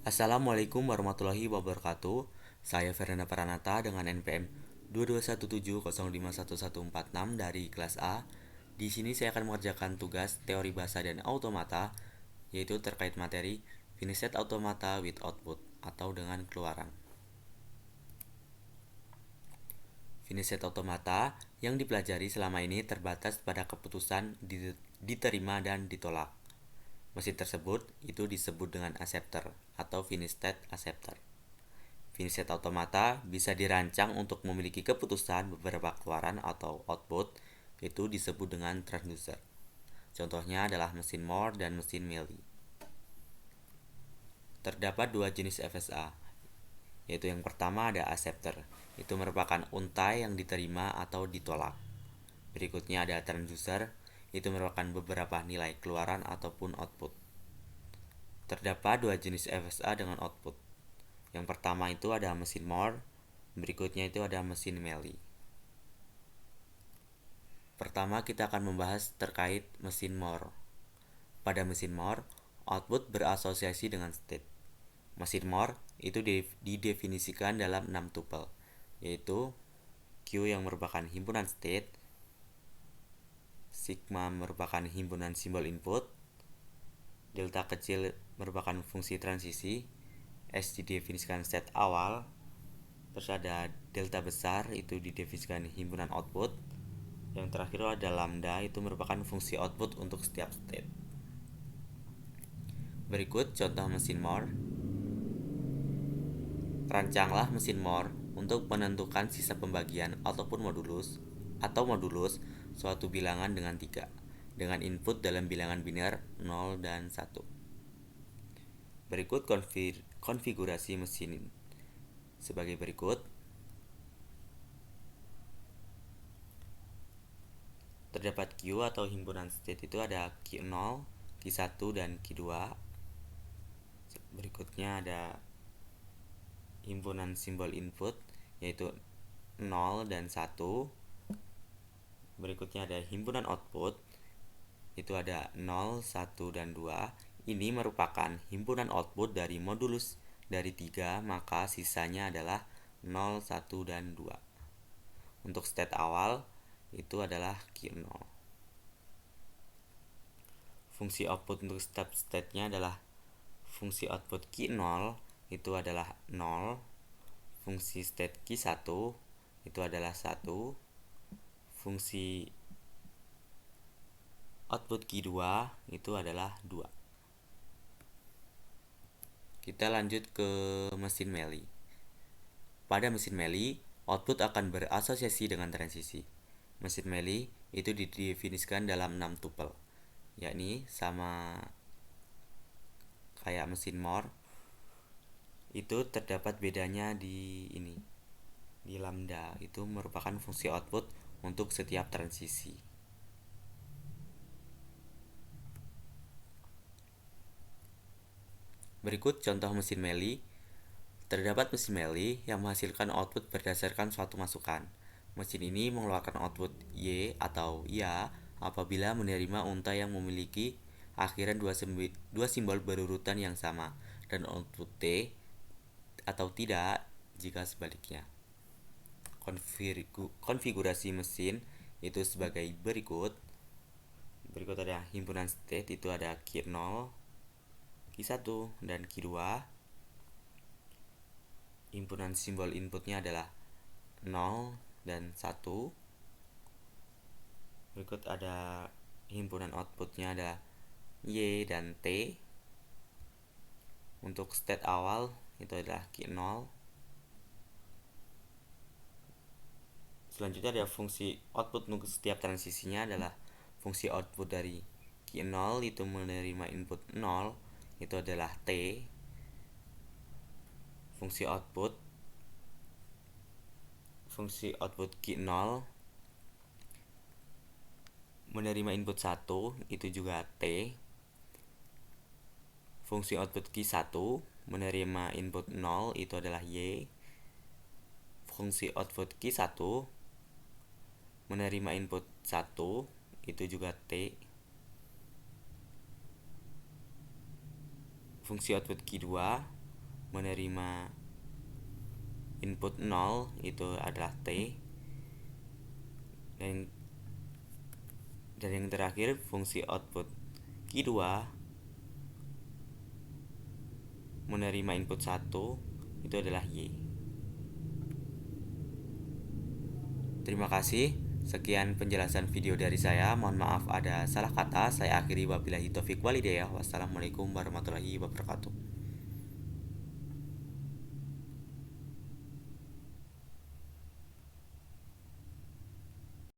Assalamualaikum warahmatullahi wabarakatuh. Saya Fernanda Pranata dengan NPM 22170511146 dari kelas A. Di sini saya akan mengerjakan tugas teori bahasa dan automata, yaitu terkait materi Finished Automata with Output atau dengan keluaran. Finished Automata yang dipelajari selama ini terbatas pada keputusan diterima dan ditolak. Mesin tersebut itu disebut dengan acceptor atau finished acceptor. Finished Automata bisa dirancang untuk memiliki keputusan beberapa keluaran atau output, itu disebut dengan transducer. Contohnya adalah mesin Moore dan mesin Mealy. Terdapat dua jenis FSA, yaitu yang pertama ada acceptor, itu merupakan untai yang diterima atau ditolak. Berikutnya ada transducer, itu merupakan beberapa nilai keluaran ataupun output. Terdapat dua jenis FSA dengan output. Yang pertama itu ada mesin Moore, berikutnya itu ada mesin Mealy. Pertama kita akan membahas terkait mesin Moore. Pada mesin Moore, output berasosiasi dengan state. Mesin Moore itu didefinisikan dalam 6 tuple, yaitu Q yang merupakan himpunan state, sigma merupakan himpunan simbol input, delta kecil merupakan fungsi transisi, S didefinisikan state awal, terus ada delta besar itu didefinisikan himpunan output, yang terakhir ada lambda itu merupakan fungsi output untuk setiap state. Berikut contoh mesin Moore. Rancanglah mesin Moore untuk menentukan sisa pembagian ataupun modulus suatu bilangan dengan 3 dengan input dalam bilangan biner 0 dan 1. Berikut konfigurasi mesin sebagai berikut. Terdapat Q atau himpunan state itu ada Q0, Q1 dan Q2. Berikutnya ada himpunan simbol input yaitu 0 dan 1. Berikutnya ada himpunan output, itu ada 0, 1, dan 2. Ini merupakan himpunan output dari modulus dari 3, maka sisanya adalah 0, 1, dan 2. Untuk state awal itu adalah Q0. Fungsi output untuk step state-nya adalah fungsi output Q0 itu adalah 0, fungsi state Q1 itu adalah 1, fungsi output Q2 itu adalah 2. Kita lanjut ke mesin Mealy. Pada mesin Mealy, output akan berasosiasi dengan transisi. Mesin Mealy itu didefinisikan dalam 6 tuple, yakni sama kayak mesin Moore. Itu terdapat bedanya di lambda, itu merupakan fungsi output untuk setiap transisi. Berikut contoh mesin Mealy. Terdapat mesin Mealy yang menghasilkan output berdasarkan suatu masukan. Mesin ini mengeluarkan output Y atau Ya apabila menerima untai yang memiliki akhiran dua simbol berurutan yang sama, dan output T atau tidak jika sebaliknya. Konfigurasi mesin itu sebagai berikut. Berikut ada himpunan state, itu ada Q0, Q1, dan Q2. Himpunan simbol inputnya adalah 0 dan 1. Berikut ada himpunan outputnya ada Y dan T. Untuk state awal itu adalah Q0. Selanjutnya ada fungsi output untuk setiap transisinya adalah fungsi output dari Q0 itu menerima input 0, itu adalah T. Fungsi output Q0 menerima input 1, itu juga T. Fungsi output Q1 menerima input 0, itu adalah Y. Fungsi output Q1 menerima input 1, itu juga T. Fungsi output Q2 menerima input 0 itu adalah T, dan yang terakhir fungsi output Q2 menerima input 1 itu adalah Y. Terima kasih. Sekian penjelasan video dari saya. Mohon maaf ada salah kata. Saya akhiri wabillahi taufiq walhidayah. Wassalamualaikum warahmatullahi wabarakatuh.